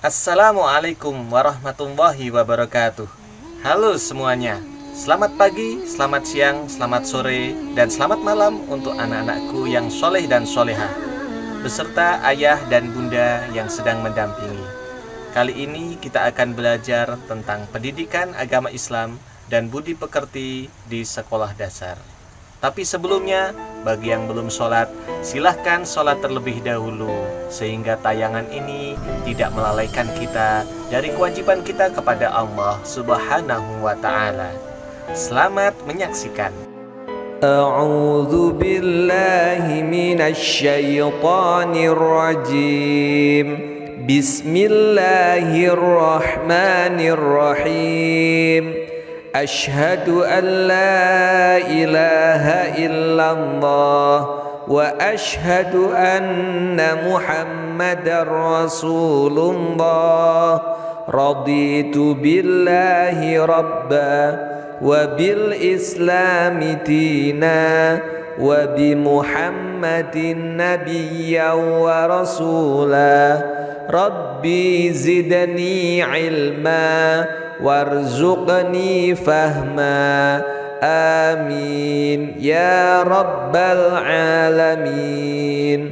Assalamualaikum warahmatullahi wabarakatuh. Halo semuanya. Selamat pagi, selamat siang, selamat sore, dan selamat malam untuk anak-anakku yang soleh dan solehah, beserta ayah dan bunda yang sedang mendampingi. Kali ini kita akan belajar tentang pendidikan agama Islam dan budi pekerti di sekolah dasar. Tapi sebelumnya, bagi yang belum sholat, silahkan sholat terlebih dahulu, sehingga tayangan ini tidak melalaikan kita dari kewajiban kita kepada Allah Subhanahu wa Ta'ala. Selamat menyaksikan. A'udzu billahi minasy syaithanir rajim. Bismillahirrahmanirrahim. Asyhadu an la ilaha illallah wa asyhadu anna Muhammadar Rasulullah. Raditu billahi rabba wa bil islami dina wa bi Muhammadin nabiyyan wa rasula. Rabbi zidni ilma warzuqni fahma. Amin ya rabbal alamin.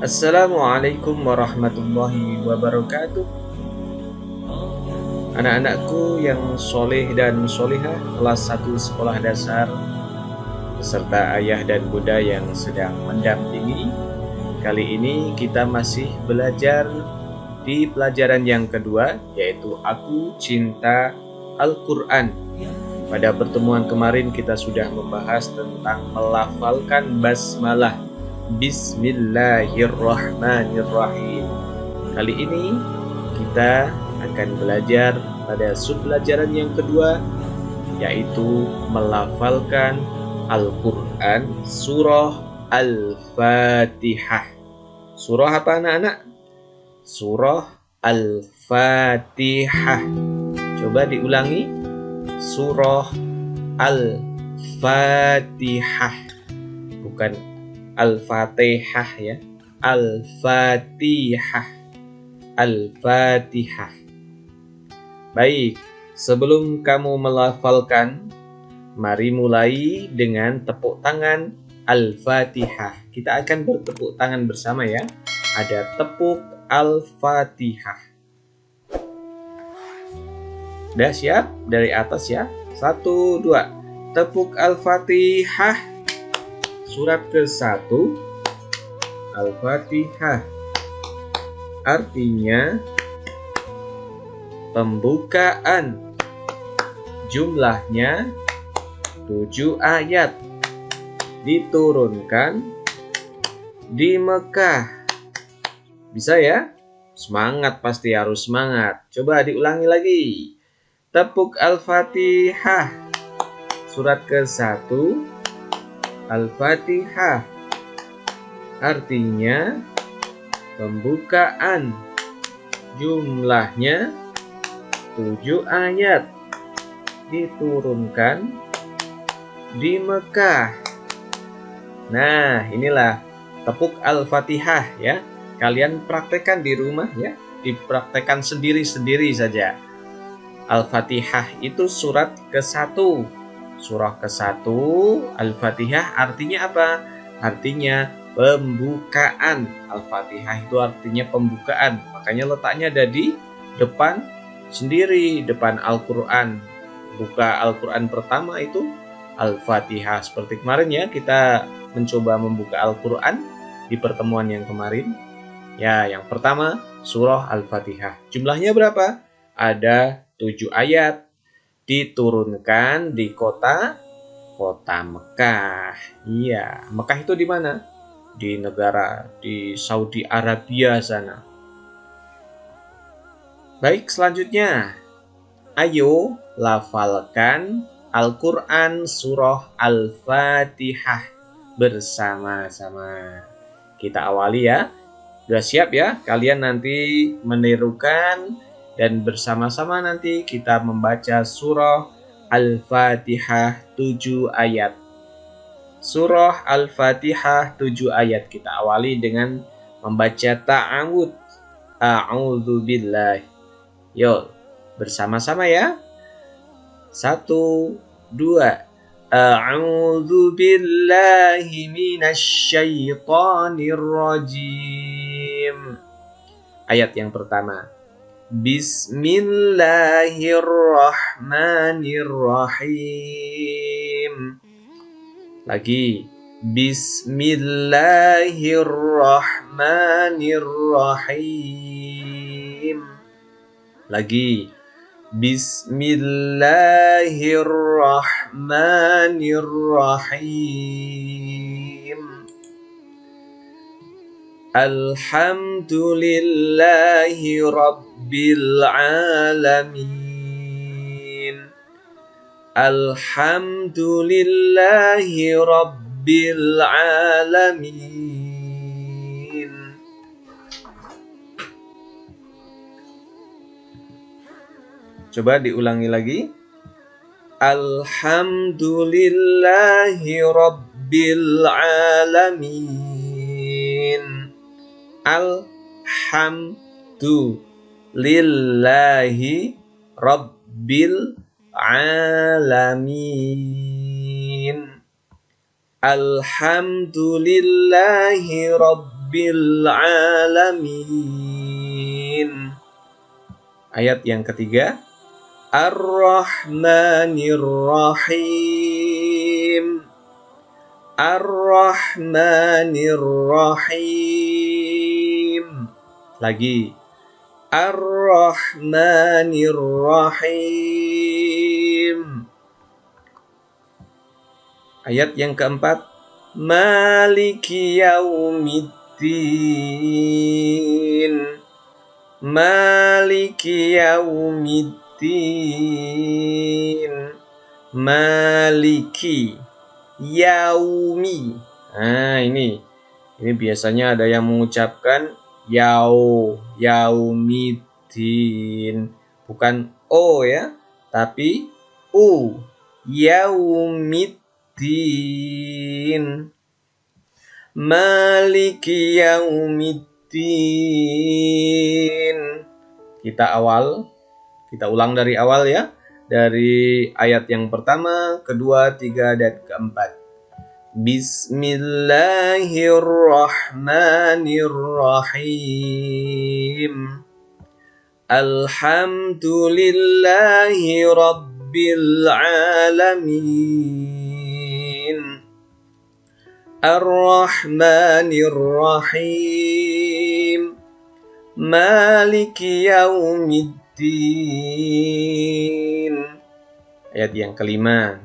Assalamualaikum warahmatullahi wabarakatuh. Anak-anakku yang soleh dan solehah kelas 1 sekolah dasar, beserta ayah dan bunda yang sedang mendampingi. Kali ini kita masih belajar di pelajaran yang kedua, yaitu Aku Cinta Al-Quran. Pada pertemuan kemarin kita sudah membahas tentang melafalkan basmalah, Bismillahirrahmanirrahim. Kali ini kita akan belajar pada sub-pelajaran yang kedua, yaitu melafalkan Al-Quran surah Al-Fatihah. Surah apa anak-anak? Surah Al-Fatihah. Coba diulangi. Surah Al-Fatihah. Bukan Al-Fatihah ya. Al-Fatihah. Al-Fatihah. Baik, sebelum kamu melafalkan, mari mulai dengan tepuk tangan Al-Fatihah. Kita akan bertepuk tangan bersama ya. Ada tepuk Al-Fatihah. Udah siap? Dari atas ya. 1, 2. Tepuk Al-Fatihah. Surat ke-1. Al-Fatihah. Artinya pembukaan. Jumlahnya 7 ayat. Diturunkan di Mekah. Bisa ya? Semangat, pasti harus semangat. Coba diulangi lagi. Tepuk Al-Fatihah. Surat ke-1. Al-Fatihah. Artinya pembukaan. Jumlahnya 7 ayat. Diturunkan di Mekah. Nah, inilah tepuk Al-Fatihah ya. Kalian praktekkan di rumah ya. Dipraktekkan sendiri-sendiri saja. Al-Fatihah itu surat ke-1. Surah ke-1 Al-Fatihah artinya apa? Artinya pembukaan. Al-Fatihah itu artinya pembukaan. Makanya letaknya ada di depan sendiri, depan Al-Quran. Buka Al-Quran pertama itu Al-Fatihah. Seperti kemarin ya, kita mencoba membuka Al-Quran di pertemuan yang kemarin. Ya, yang pertama surah Al-Fatihah. Jumlahnya berapa? Ada 7 ayat. Diturunkan di kota Mekah. Iya, Mekah itu di mana? Di negara di Saudi Arabia sana. Baik, selanjutnya. Ayo lafalkan Al-Quran surah Al-Fatihah bersama-sama. Kita awali ya. Sudah siap ya? Kalian nanti menirukan dan bersama-sama nanti kita membaca surah Al-Fatihah 7 ayat. Surah Al-Fatihah 7 ayat. Kita awali dengan membaca ta'awud. A'udzu billahi. Yuk, bersama-sama ya. 1, 2. A'udzu billahi minasyaitonir rajim. Ayat yang pertama. Bismillahirrahmanirrahim. Lagi. Bismillahirrahmanirrahim. Lagi. Bismillahirrahmanirrahim. Alhamdulillahi Rabbil Alamin. Alhamdulillahi Rabbil Alamin. Coba diulangi lagi. Alhamdulillahi Rabbil Alamin. Alhamdulillahi Rabbil Alamin. Alhamdulillahi Rabbil Alamin. Ayat yang ketiga. Ar-Rahmanir-Rahim. Ar-Rahmanir-Rahim. Lagi. Ar-Rahmanir-Rahim. Ayat yang keempat. Maliki yaumiddin. Maliki yaumiddin. Maliki yaumi. Nah, ini biasanya ada yang mengucapkan yaumiddin. Bukan o ya, tapi u. Yaumiddin. Maliki yaumiddin. Kita ulang dari awal ya. Dari ayat yang pertama, kedua, tiga, dan keempat. Bismillahirrahmanirrahim. Alhamdulillahi Rabbil Alamin. Ar-Rahmanir-Rahim. Maliki yaumiddin. Ayat yang kelima.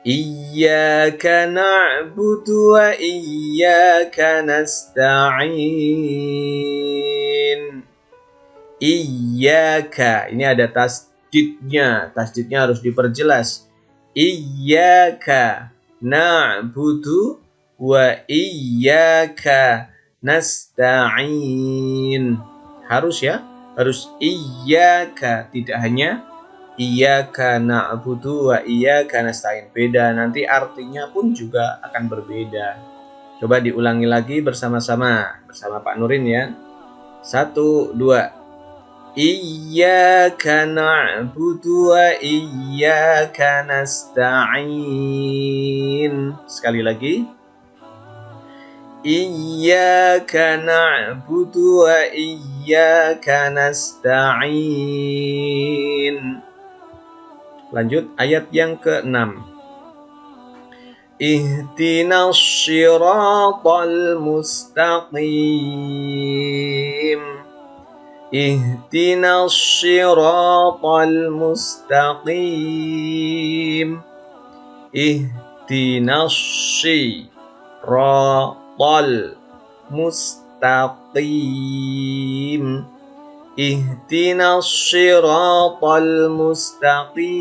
Iyyaka na'budu wa iyyaka nasta'in. Iyyaka. Ini ada tasdidnya. Tasdidnya harus diperjelas. Iyyaka na'budu wa iyyaka nasta'in. Harus ya. Harus iyyaka. Tidak hanya iyyaka na'budu wa iyyaka nasta'in. Beda, nanti artinya pun juga akan berbeda. Coba diulangi lagi bersama-sama. Bersama Pak Nurin ya. 1, 2. Iyyaka na'budu wa iyyaka nasta'in. Sekali lagi. Iyyaka na'budu wa iyyaka nasta'in. Lanjut ayat yang ke-6. Ihdinas shiratal mustaqim. Ihdinas shiratal mustaqim. Ihdinas shiratal mustaqim. Ihdinas shiratal mustaqim.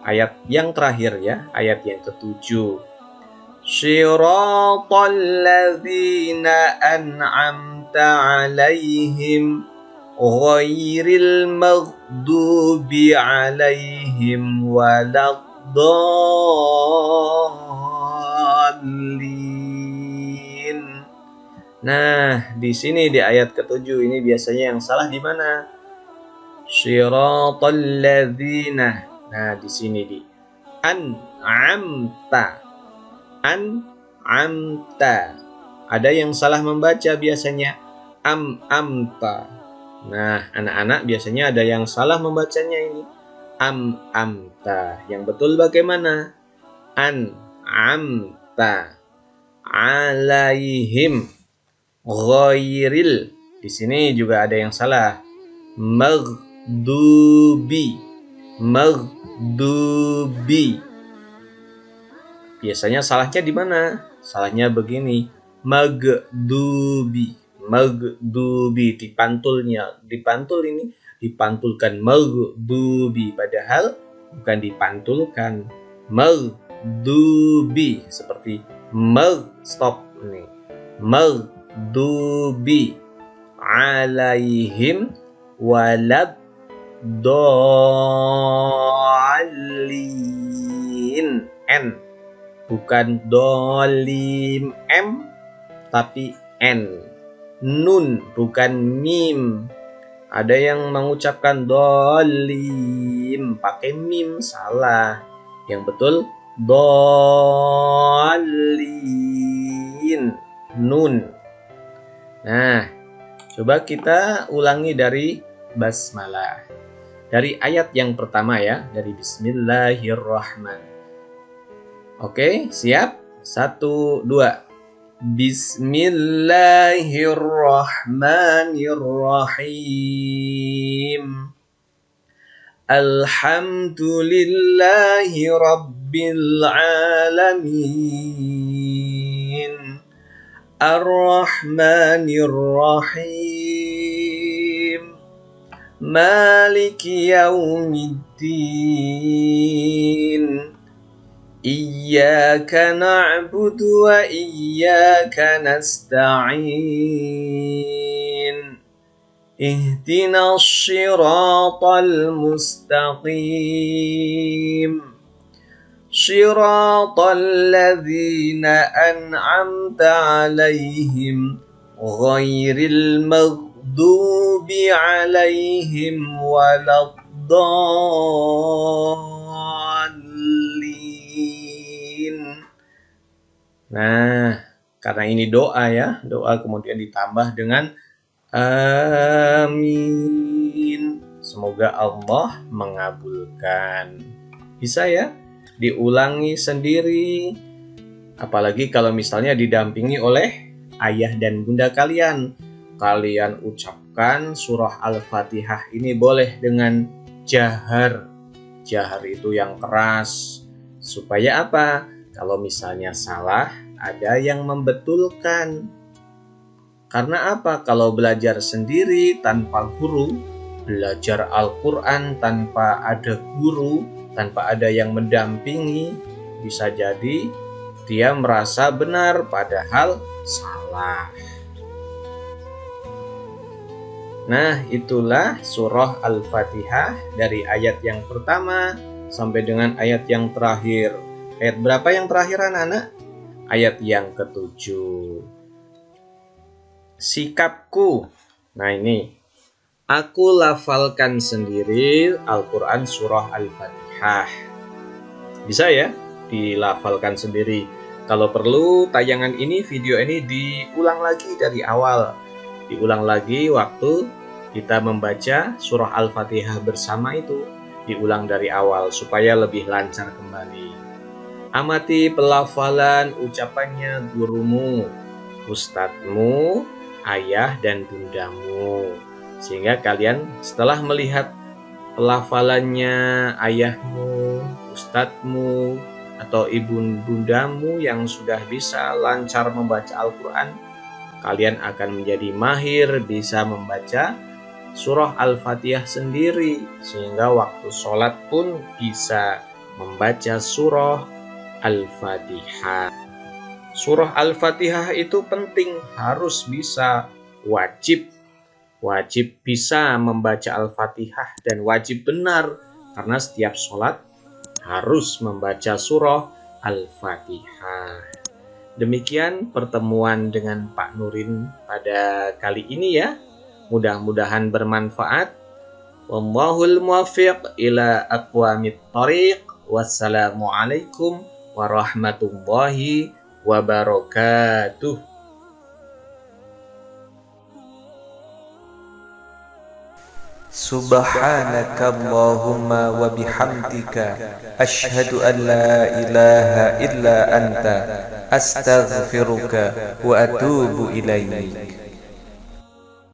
Ayat yang terakhir ya, ayat yang ke-7. Shiratal ladzina an'amta 'alaihim ghairil maghdubi 'alaihim waladdallin. Nah, di sini di ayat ke-7 ini biasanya yang salah di mana? Shiratal ladzina. Nah, di sini di an'amta. An'amta. Ada yang salah membaca biasanya amta. Nah, anak-anak biasanya ada yang salah membacanya ini amta. Yang betul bagaimana? An'amta alaihim ghairil. Di sini juga ada yang salah. Maghdubi. Maghdubi. Biasanya salahnya di mana? Salahnya begini. Maghdubi. Maghdubi dipantulnya. Dipantul ini dipantulkan maghdubi padahal bukan dipantulkan. Maghdubi seperti stop ini. Maghdubi alaihim walad dolin. N bukan dolim M tapi N. Nun bukan mim. Ada yang mengucapkan dolim pakai mim, salah. Yang betul dolin, nun. Nah, coba kita ulangi dari basmalah. Dari ayat yang pertama ya, dari Bismillahirrahmanirrahim. Oke, siap? 1, 2. Bismillahirrahmanirrahim. Alhamdulillahi Rabbil Alamin. Ar-Rahmanir-Rahim. Maliki Yaumiddin. Iyyaka na'budu wa iyyaka nasta'in. Ihdinas shiratal mustaqim. Shiratal ladzina an'amta 'alaihim ghairil maghdubi 'alaihim waladdallin. Nah, karena ini doa ya, doa kemudian ditambah dengan amin. Semoga Allah mengabulkan. Bisa ya, diulangi sendiri. Apalagi kalau misalnya didampingi oleh ayah dan bunda kalian. Kalian ucapkan surah Al-Fatihah ini boleh dengan jahar. Jahar itu yang keras. Supaya apa? Kalau misalnya salah, ada yang membetulkan. Karena apa? Kalau belajar sendiri tanpa guru, belajar Al-Quran tanpa ada guru, tanpa ada yang mendampingi, bisa jadi dia merasa benar padahal salah. Nah, itulah surah Al-Fatihah dari ayat yang pertama sampai dengan ayat yang terakhir. Ayat berapa yang terakhir anak-anak? Ayat yang ke-7. Sikapku. Nah ini. Aku lafalkan sendiri Al-Quran surah Al-Fatihah. Bisa ya? Dilafalkan sendiri. Kalau perlu tayangan ini, video ini diulang lagi dari awal. Diulang lagi waktu kita membaca surah Al-Fatihah bersama itu. Diulang dari awal supaya lebih lancar kembali. Amati pelafalan ucapannya gurumu, ustadzmu, ayah dan bundamu. Sehingga kalian setelah melihat pelafalannya ayahmu, ustadzmu, atau ibu bundamu yang sudah bisa lancar membaca Al-Quran, kalian akan menjadi mahir bisa membaca surah Al-Fatihah sendiri. Sehingga waktu sholat pun bisa membaca surah Al-Fatihah. Surah Al-Fatihah itu penting, harus bisa, wajib bisa membaca Al-Fatihah dan wajib benar karena setiap sholat harus membaca surah Al-Fatihah. Demikian pertemuan dengan Pak Nurin pada kali ini ya. Mudah-mudahan bermanfaat. Wallahul muwaffiq ila aqwamit thoriq. Wassalamualaikum warahmatullahi wabarakatuh. Subhanaka Allahumma wa bihamdika asyhadu an la ilaha illa anta astaghfiruka wa atubu ilaik.